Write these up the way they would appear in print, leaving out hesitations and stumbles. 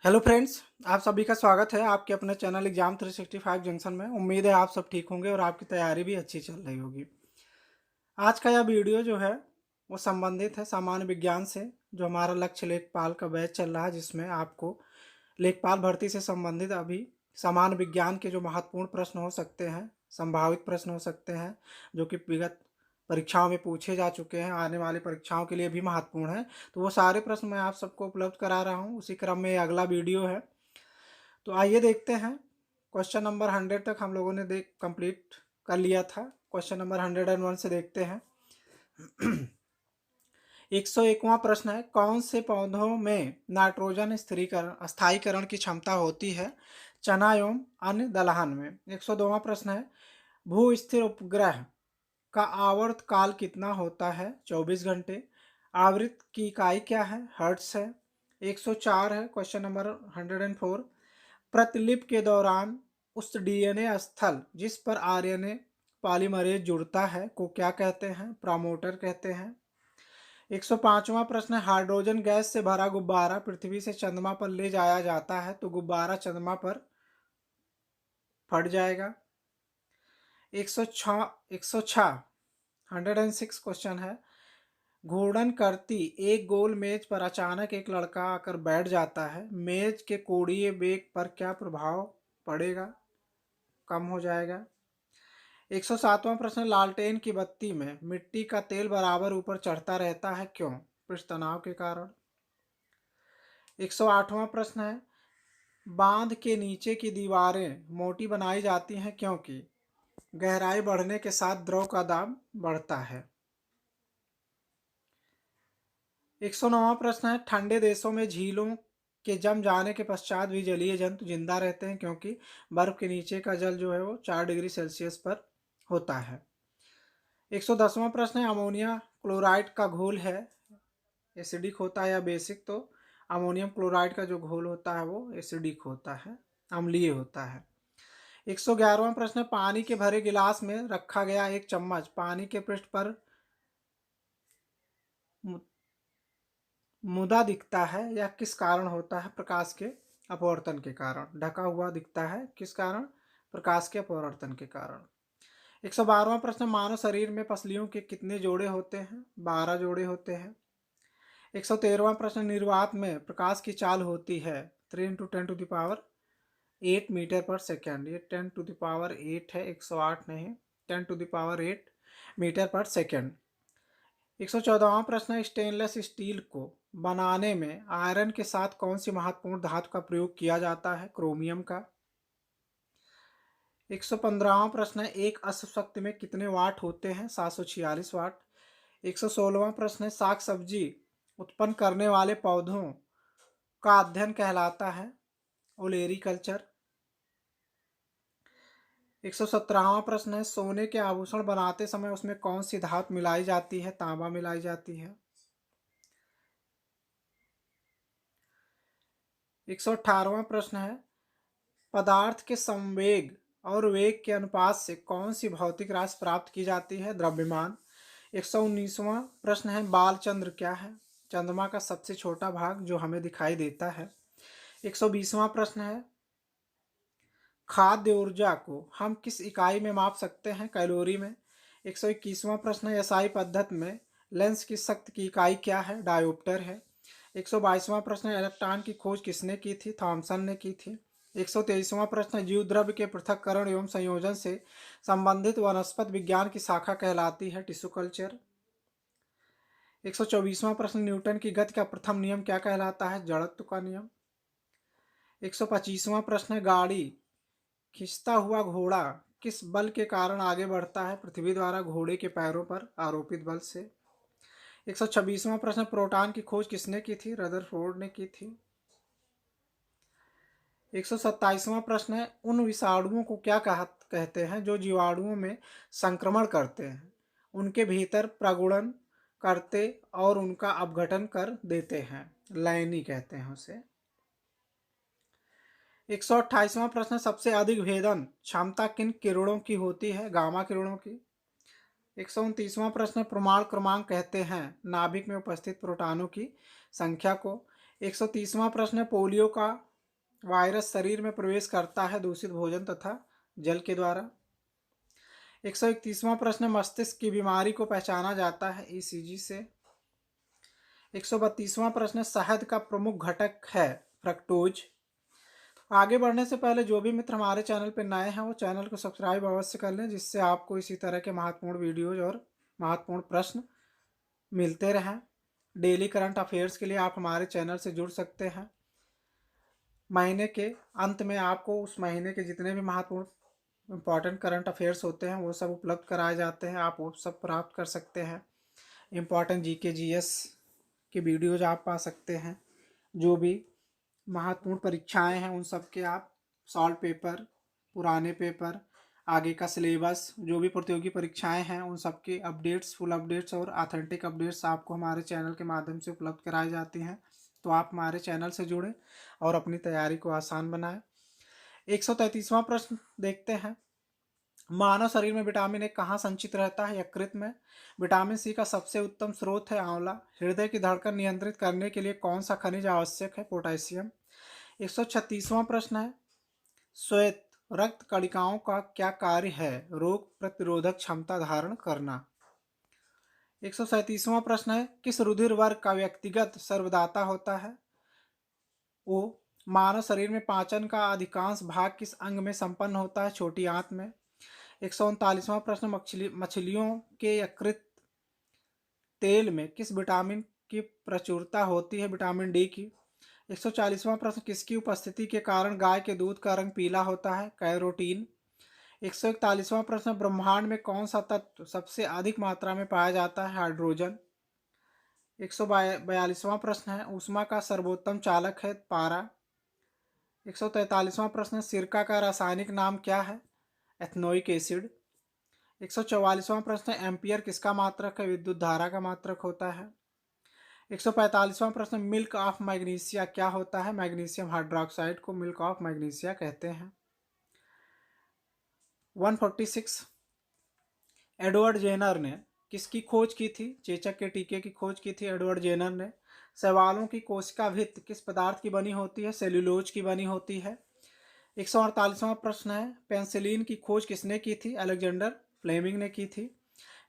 Hello friends, आप सभी का स्वागत है आपके अपने चैनल एग्जाम 365 जंक्शन में। उम्मीद है आप सब ठीक होंगे और आपकी तैयारी भी अच्छी चल रही होगी। आज का यह वीडियो जो है वो संबंधित है सामान्य विज्ञान से। जो हमारा लक्ष्य लेखपाल का बैच चल रहा है, जिसमें आपको लेखपाल भर्ती से संबंधित अभी सामान्य विज्ञान के जो महत्वपूर्ण प्रश्न हो सकते हैं, संभावित प्रश्न हो सकते हैं, जो कि विगत परीक्षाओं में पूछे जा चुके हैं, आने वाली परीक्षाओं के लिए भी महत्वपूर्ण है, तो वो सारे प्रश्न मैं आप सबको उपलब्ध करा रहा हूँ। उसी क्रम में अगला वीडियो है, तो आइए देखते हैं। क्वेश्चन नंबर 100 तक हम लोगों ने देख कंप्लीट कर लिया था। क्वेश्चन नंबर 101 से देखते हैं। 101वां प्रश्न है, कौन से पौधों में नाइट्रोजन स्थिरीकरण स्थायीकरण की क्षमता होती है? चना एवं अन्य दलहन में। 102वां प्रश्न है, भू स्थिर उपग्रह का आवर्त काल कितना होता है? 24 घंटे। आवृत्त की इकाई क्या है? हर्ट्ज है। 104 है क्वेश्चन नंबर 104, प्रतिलिपि के दौरान उस डीएनए स्थल जिस पर आरएनए पॉलीमरेज जुड़ता है को क्या कहते हैं? प्रमोटर कहते हैं। 105वां प्रश्न, हाइड्रोजन गैस से भरा गुब्बारा पृथ्वी से चंद्रमा पर ले जाया जाता है तो गुब्बारा चंद्रमा पर फट जाएगा। 106 106 क्वेश्चन है, घूर्णन करती एक गोल मेज पर अचानक एक लड़का आकर बैठ जाता है, मेज के कोणीय वेग पर क्या प्रभाव पड़ेगा? कम हो जाएगा। 107वां प्रश्न, लालटेन की बत्ती में मिट्टी का तेल बराबर ऊपर चढ़ता रहता है, क्यों? पृष्ठ तनाव के कारण। 108वां प्रश्न है, बांध के नीचे की दीवारें मोटी बनाई जाती हैं क्योंकि गहराई बढ़ने के साथ द्रव का दाब बढ़ता है। 109वां प्रश्न है, ठंडे देशों में झीलों के जम जाने के पश्चात भी जलीय जंतु जिंदा रहते हैं क्योंकि बर्फ के नीचे का जल जो है वो 4 डिग्री सेल्सियस पर होता है। 110वां प्रश्न है, अमोनिया क्लोराइड का घोल है एसिडिक होता है या बेसिक? तो अमोनियम क्लोराइड का जो घोल होता है वो एसिडिक होता है, अम्लीय होता है। 111वां प्रश्न है, पानी के भरे गिलास में रखा गया एक चम्मच पानी के पृष्ठ पर मुदा दिखता है, यह किस कारण होता है? प्रकाश के अपवर्तन के कारण ढका हुआ दिखता है। किस कारण? प्रकाश के अपवर्तन के कारण। 112वां प्रश्न, मानव शरीर में पसलियों के कितने जोड़े होते हैं? 12 जोड़े होते हैं। 113वां प्रश्न, निर्वात में प्रकाश की चाल होती है 3 इंटू 10⁸ मीटर पर सेकेंड। ये 10⁸ है, 108 नहीं, 10⁸ मीटर पर सेकेंड। 114वां प्रश्न, स्टेनलेस स्टील को बनाने में आयरन के साथ कौन सी महत्वपूर्ण धातु का प्रयोग किया जाता है? क्रोमियम का। 115वां प्रश्न है, एक अश्व शक्ति में कितने वाट होते हैं? 746 वाट। 116वां प्रश्न है, साग सब्जी उत्पन्न करने वाले पौधों का अध्ययन कहलाता है ओलेरी कल्चर। 117वां प्रश्न है, सोने के आभूषण बनाते समय उसमें कौन सी धातु मिलाई जाती है? तांबा मिलाई जाती है। 118वां प्रश्न है, पदार्थ के संवेग और वेग के अनुपात से कौन सी भौतिक राशि प्राप्त की जाती है? द्रव्यमान। 119वां प्रश्न है, बाल चंद्र क्या है? चंद्रमा का सबसे छोटा भाग जो हमें दिखाई देता है। 120वां प्रश्न है, खाद्य ऊर्जा को हम किस इकाई में माप सकते हैं? कैलोरी में। 121वां प्रश्न है, एसआई पद्धति में लेंस की शक्ति की इकाई क्या है? डायोप्टर है। 122वां प्रश्न है, इलेक्ट्रॉन की खोज किसने की थी? थॉमसन ने की थी। 123वां प्रश्न, जीव द्रव्य के पृथक्करण एवं संयोजन से संबंधित वनस्पति विज्ञान की शाखा कहलाती है टिश्यू कल्चर। 124वां प्रश्न, न्यूटन की गति का प्रथम नियम क्या कहलाता है? जड़त्व का नियम। 125वां प्रश्न है, गाड़ी खींचता हुआ घोड़ा किस बल के कारण आगे बढ़ता है? पृथ्वी द्वारा घोड़े के पैरों पर आरोपित बल से। 126वां प्रश्न, प्रोटॉन की खोज किसने की थी? रदरफोर्ड ने की थी। 127वां प्रश्न है, उन विषाणुओं को क्या कहते हैं जो जीवाणुओं में संक्रमण करते हैं, उनके भीतर प्रगुणन करते और उनका अपघटन कर देते हैं? लैनी कहते हैं उसे। 128वां प्रश्न, सबसे अधिक भेदन क्षमता किन किरणों की होती है? गामा किरणों की। 129वां प्रश्न, प्रमाण क्रमांक कहते हैं नाभिक में उपस्थित प्रोटॉनों की संख्या को। 130वां प्रश्न, पोलियो का वायरस शरीर में प्रवेश करता है दूषित भोजन तथा जल के द्वारा। 131वां प्रश्न, मस्तिष्क की बीमारी को पहचाना जाता है ईसीजी से। 132वां प्रश्न, शहद का प्रमुख घटक है फ्रक्टोज। आगे बढ़ने से पहले जो भी मित्र हमारे चैनल पर नए हैं वो चैनल को सब्सक्राइब अवश्य कर लें, जिससे आपको इसी तरह के महत्वपूर्ण वीडियोज और महत्वपूर्ण प्रश्न मिलते रहें। डेली करंट अफेयर्स के लिए आप हमारे चैनल से जुड़ सकते हैं। महीने के अंत में आपको उस महीने के जितने भी महत्वपूर्ण इम्पॉर्टेंट करंट अफेयर्स होते हैं वो सब उपलब्ध कराए जाते हैं, आप वो सब प्राप्त कर सकते हैं। इम्पॉर्टेंट जीके जीएस के वीडियोज आप पा सकते हैं। जो भी महत्वपूर्ण परीक्षाएं हैं उन सब के आप सॉल्व पेपर, पुराने पेपर, आगे का सिलेबस, जो भी प्रतियोगी परीक्षाएं हैं उन सब के अपडेट्स, फुल अपडेट्स और ऑथेंटिक अपडेट्स आपको हमारे चैनल के माध्यम से उपलब्ध कराई जाती हैं। तो आप हमारे चैनल से जुड़ें और अपनी तैयारी को आसान बनाएं। 133वां प्रश्न देखते हैं, मानव शरीर में विटामिन ए कहाँ संचित रहता है? यकृत में। विटामिन सी का सबसे उत्तम स्रोत है आंवला। हृदय की धड़कन नियंत्रित करने के लिए कौन सा खनिज आवश्यक है? पोटेशियम। 136वां प्रश्न है, श्वेत रक्त कणिकाओं का क्या कार्य है? रोग प्रतिरोधक क्षमता धारण करना। 137वां प्रश्न है, किस रुधिर वर्ग का व्यक्तिगत सर्वदाता होता है? ओ। मानव शरीर में पाचन का अधिकांश भाग किस अंग में संपन्न होता है? छोटी आंत में। 139वां प्रश्न, मछलियों के यकृत तेल में किस विटामिन की प्रचुरता होती है? विटामिन डी की। 140वां प्रश्न, किसकी उपस्थिति के कारण गाय के दूध का रंग पीला होता है? कैरोटीन। 141वां प्रश्न, ब्रह्मांड में कौन सा तत्व सबसे अधिक मात्रा में पाया जाता है? हाइड्रोजन। 142वां प्रश्न है, ऊष्मा का सर्वोत्तम चालक है? पारा। 143वां प्रश्न, सिरका का रासायनिक नाम क्या है? Ethanoic acid. 144वां प्रश्न, एम्पियर किसका मात्रक है? विद्युत धारा का मात्रक होता है। 145वां प्रश्न, मिल्क ऑफ मैग्नीशिया क्या होता है? मैग्नीशियम हाइड्रोक्साइड को मिल्क ऑफ मैग्नीशिया कहते हैं। 146, एडवर्ड जेनर ने किसकी खोज की थी? चेचक के टीके की खोज की थी एडवर्ड जेनर ने। शैवालों की कोशिका भित्ति किस पदार्थ की बनी होती है? सेल्यूलोज की बनी होती है। 148वां प्रश्न है, पेंसिलिन की खोज किसने की थी? अलेक्जेंडर फ्लेमिंग ने की थी।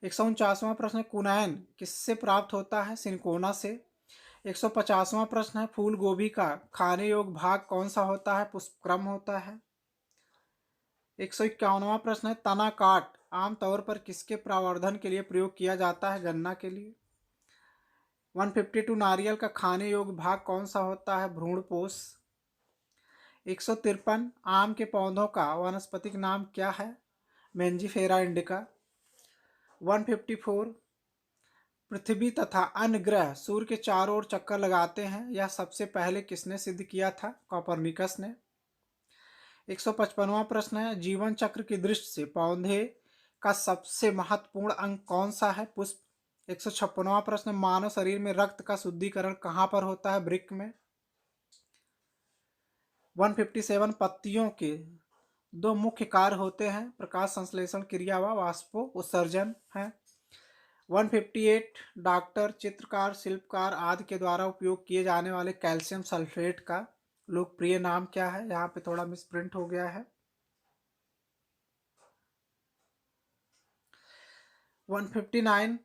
149वां प्रश्न है, कुनैन किससे प्राप्त होता है? सिनकोना से। 150वां प्रश्न है, फूल गोभी का खाने योग्य भाग कौन सा होता है? पुष्पक्रम होता है। 151वां प्रश्न है, तना काट आमतौर पर किसके प्रवर्धन के लिए प्रयोग किया जाता है? गन्ना के लिए। 152, नारियल का खाने योग्य भाग कौन सा होता है? भ्रूणपोष। 153, आम के पौधों का वानस्पतिक नाम क्या है? मेंजिफेरा इंडिका। 154, पृथ्वी तथा अन्य ग्रह सूर्य के चारों ओर चक्कर लगाते हैं, यह सबसे पहले किसने सिद्ध किया था? कोपरनिकस ने। 155वां प्रश्न है, जीवन चक्र की दृष्टि से पौधे का सबसे महत्वपूर्ण अंग कौन सा है? पुष्प। 156वां प्रश्न, मानव शरीर में रक्त का शुद्धिकरण कहाँ पर होता है? वृक्क में। 157, पत्तियों के दो मुख्य कार्य होते हैं, प्रकाश संश्लेषण क्रिया व वाष्पो उत्सर्जन है। 158, डॉक्टर, चित्रकार, शिल्पकार आदि के द्वारा उपयोग किए जाने वाले कैल्शियम सल्फेट का लोकप्रिय नाम क्या है? यहाँ पे थोड़ा मिसप्रिंट हो गया है। 159,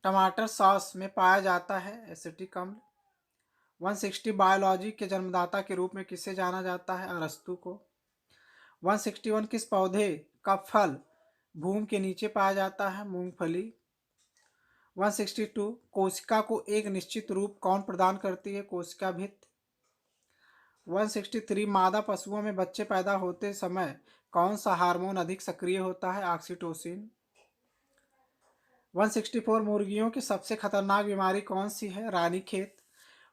टमाटर सॉस में पाया जाता है एसिटिक अम्ल। 160, बायोलॉजी के जन्मदाता के रूप में किसे जाना जाता है? अरस्तु को। 161, किस पौधे का फल भूमि के नीचे पाया जाता है? मूंगफली। 162, कोशिका को एक निश्चित रूप कौन प्रदान करती है? कोशिका भित्ति। 163, मादा पशुओं में बच्चे पैदा होते समय कौन सा हार्मोन अधिक सक्रिय होता है? ऑक्सीटोसिन। 164, मुर्गियों की सबसे खतरनाक बीमारी कौन सी है? रानीखेत।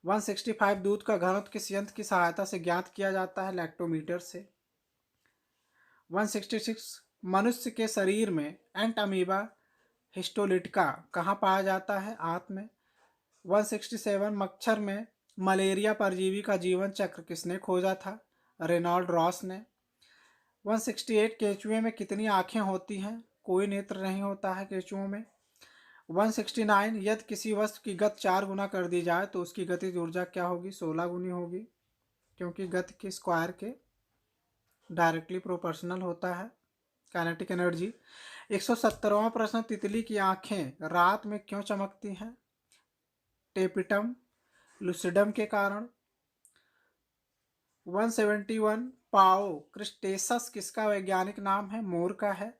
165, दूध का घनत्व किस यंत्र की सहायता से ज्ञात किया जाता है? लैक्टोमीटर से। 166, मनुष्य के शरीर में एंट अमीबा हिस्टोलिटिका कहाँ पाया जाता है? आंत में। 167, मच्छर में मलेरिया परजीवी का जीवन चक्र किसने खोजा था? रेनॉल्ड रॉस ने। 168, केंचुए में कितनी आंखें होती हैं? कोई नेत्र नहीं होता है केंचुओं में। 169, यदि किसी वस्तु की गति 4 गुना कर दी जाए तो उसकी गतिज ऊर्जा क्या होगी? 16 गुनी होगी। क्योंकि गति के स्क्वायर के डायरेक्टली प्रोपोर्शनल होता है काइनेटिक एनर्जी। 170वां प्रश्न, तितली की आंखें रात में क्यों चमकती हैं? टेपिटम लुसिडम के कारण। 171, पाओ क्रिस्टेसस किसका वैज्ञानिक नाम है? मोर का है।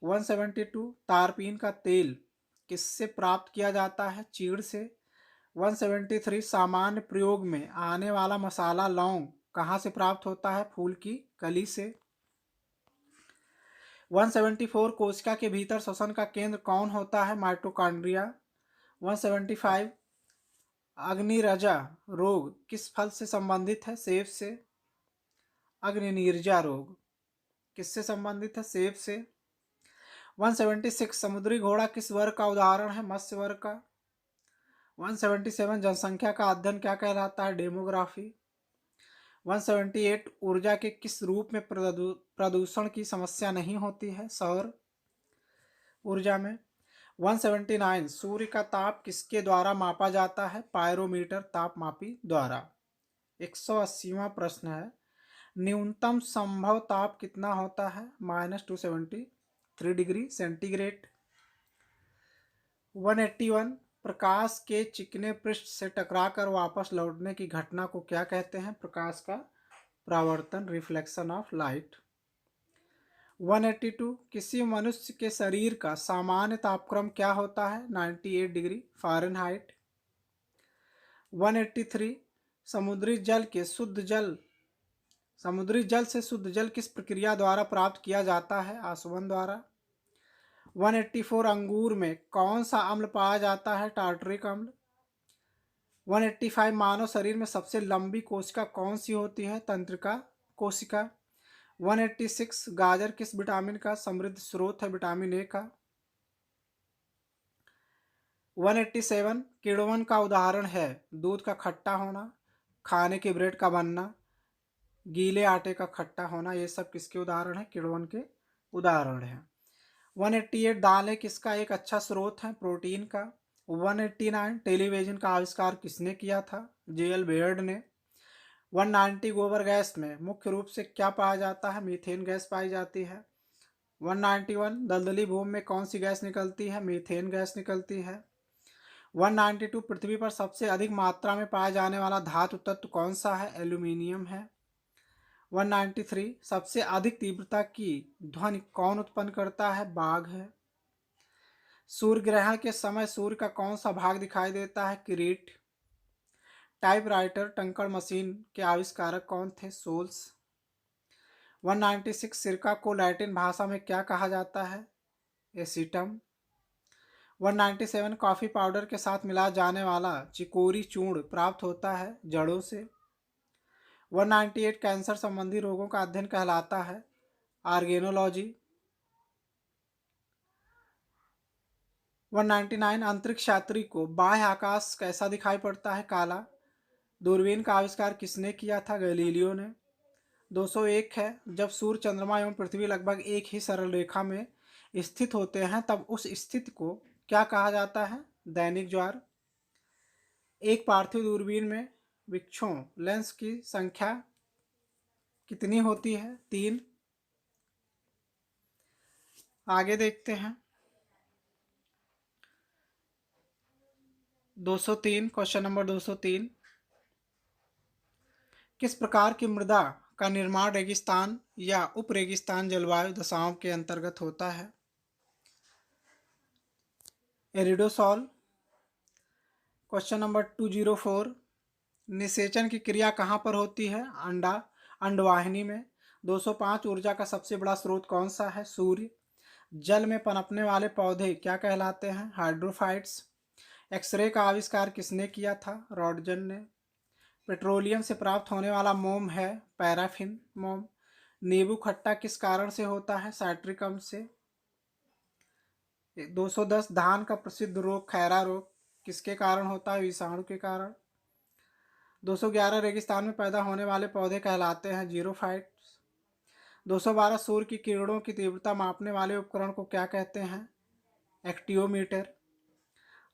172, तारपीन का तेल किससे प्राप्त किया जाता है? चीड़ से। 173, सामान्य प्रयोग में आने वाला मसाला लौंग कहाँ से प्राप्त होता है? फूल की कली से। 174, कोशिका के भीतर श्वसन का केंद्र कौन होता है? माइटोकॉन्ड्रिया। 175, अग्निरजा रोग किस फल से संबंधित है? सेब से। अग्निनीरजा रोग किससे संबंधित है? सेब से। 176, समुद्री घोड़ा किस वर्ग का उदाहरण है? मत्स्य वर्ग का। 177, जनसंख्या का अध्ययन क्या कहलाता है? डेमोग्राफी। 178, ऊर्जा के किस रूप में प्रदूषण की समस्या नहीं होती है? सौर ऊर्जा में। 179, सूर्य का ताप किसके द्वारा मापा जाता है? पायरोमीटर तापमापी द्वारा। 180वां प्रश्न है, न्यूनतम संभव ताप कितना होता है? -273 डिग्री सेंटीग्रेड। 181, प्रकाश के चिकने पृष्ठ से टकराकर वापस लौटने की घटना को क्या कहते हैं? प्रकाश का परावर्तन, रिफ्लेक्शन ऑफ लाइट। 182, किसी मनुष्य के शरीर का सामान्य तापक्रम क्या होता है? 98 डिग्री फ़ारेनहाइट। 183, समुद्री जल से शुद्ध जल किस प्रक्रिया द्वारा प्राप्त किया जाता है? आसवन द्वारा। 184, अंगूर में कौन सा अम्ल पाया जाता है? टार्टरिक अम्ल। 185, मानव शरीर में सबसे लंबी कोशिका कौन सी होती है? तंत्रिका कोशिका। 186, गाजर किस विटामिन का समृद्ध स्रोत है? विटामिन ए का। 187, किण्वन का उदाहरण है? दूध का खट्टा होना, खाने के ब्रेड का बनना, गीले आटे का खट्टा होना, ये सब किसके उदाहरण है? किण्वन के उदाहरण हैं। 188, दालें किसका एक अच्छा स्रोत है? प्रोटीन का। 189, टेलीविजन का आविष्कार किसने किया था? जे.एल. बेयर्ड ने। 190, गोबर गैस में मुख्य रूप से क्या पाया जाता है? मीथेन गैस पाई जाती है। 191, दलदली भूमि में कौन सी गैस निकलती है? मीथेन गैस निकलती है। 192, पृथ्वी पर सबसे अधिक मात्रा में पाया जाने वाला धातु तत्व कौन सा है? एल्यूमिनियम है। 193, सबसे अधिक तीव्रता की ध्वनि कौन उत्पन्न करता है? बाघ है। सूर्य ग्रहण के समय सूर्य का कौन सा भाग दिखाई देता है? किरीट। टाइपराइटर टंकण मशीन के आविष्कारक कौन थे? सोल्स। 196, सिरका को लैटिन भाषा में क्या कहा जाता है? एसिटम। 197, कॉफ़ी पाउडर के साथ मिलाया जाने वाला चिकोरी चूर्ण प्राप्त होता है जड़ों से। 198, कैंसर संबंधी रोगों का अध्ययन कहलाता है? ऑर्गेनोलॉजी। 199, अंतरिक्ष यात्री को बाह्य आकाश कैसा दिखाई पड़ता है? काला। दूरबीन का आविष्कार किसने किया था? गैलीलियो ने। 201 है, जब सूर्य, चंद्रमा एवं पृथ्वी लगभग एक ही सरल रेखा में स्थित होते हैं तब उस स्थिति को क्या कहा जाता है? दैनिक ज्वार। एक पार्थिव दूरबीन में वृक्षों लेंस की संख्या कितनी होती है? 3। आगे देखते हैं 203, क्वेश्चन नंबर 203, किस प्रकार की मृदा का निर्माण रेगिस्तान या उप रेगिस्तान जलवायु दशाओं के अंतर्गत होता है? एरिडोसॉल। क्वेश्चन नंबर 204, निषेचन की क्रिया कहाँ पर होती है? अंडवाहिनी में। 205, ऊर्जा का सबसे बड़ा स्रोत कौन सा है? सूर्य। जल में पनपने वाले पौधे क्या कहलाते हैं? हाइड्रोफाइट्स। एक्सरे का आविष्कार किसने किया था? रॉडजन ने। पेट्रोलियम से प्राप्त होने वाला मोम है पैराफिन मोम। नींबू खट्टा किस कारण से होता है? साइट्रिक अम्ल से। 210, धान का प्रसिद्ध रोग खैरा रोग किसके कारण होता है? विषाणु के कारण। 211, रेगिस्तान में पैदा होने वाले पौधे कहलाते हैं जीरोफाइट्स। 212, सूर्य की किरणों की तीव्रता मापने वाले उपकरण को क्या कहते हैं? एक्टियोमीटर।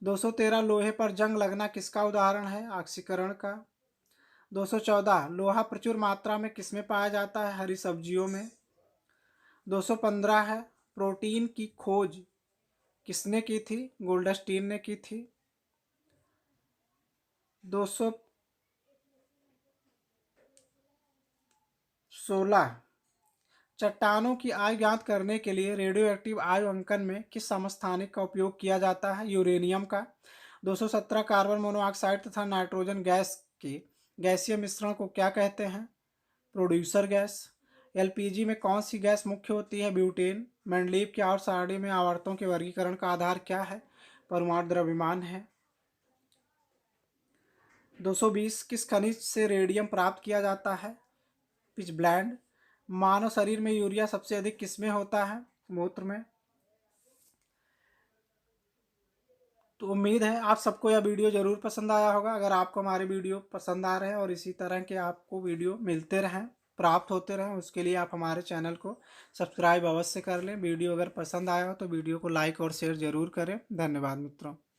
213, लोहे पर जंग लगना किसका उदाहरण है? ऑक्सीकरण का। 214 लोहा प्रचुर मात्रा में किसमें पाया जाता है? हरी सब्जियों में। 215 है प्रोटीन की खोज किसने की थी? गोल्डस्टीन ने की थी। 216 चट्टानों की आय ज्ञात करने के लिए रेडियो एक्टिव आयु अंकन में किस समस्थानिक का उपयोग किया जाता है? यूरेनियम का। 217 कार्बन मोनोऑक्साइड तथा नाइट्रोजन गैस के गैसीय मिश्रण को क्या कहते हैं? Producer gas. एलपीजी में कौन सी गैस मुख्य होती है? ब्यूटेन। मेंडलीव की आवर्त सारणी में आवर्तों के वर्गीकरण का आधार क्या है? परमाणु द्रव्यमान है। 220 किस खनिज से रेडियम प्राप्त किया जाता है? पिचब्लैंड। मानव शरीर में यूरिया सबसे अधिक किसमें होता है? मूत्र में। तो उम्मीद है आप सबको यह वीडियो ज़रूर पसंद आया होगा। अगर आपको हमारे वीडियो पसंद आ रहे हैं और इसी तरह के आपको वीडियो मिलते रहें, प्राप्त होते रहें, उसके लिए आप हमारे चैनल को सब्सक्राइब अवश्य कर लें। वीडियो अगर पसंद आया हो तो वीडियो को लाइक और शेयर ज़रूर करें। धन्यवाद मित्रों।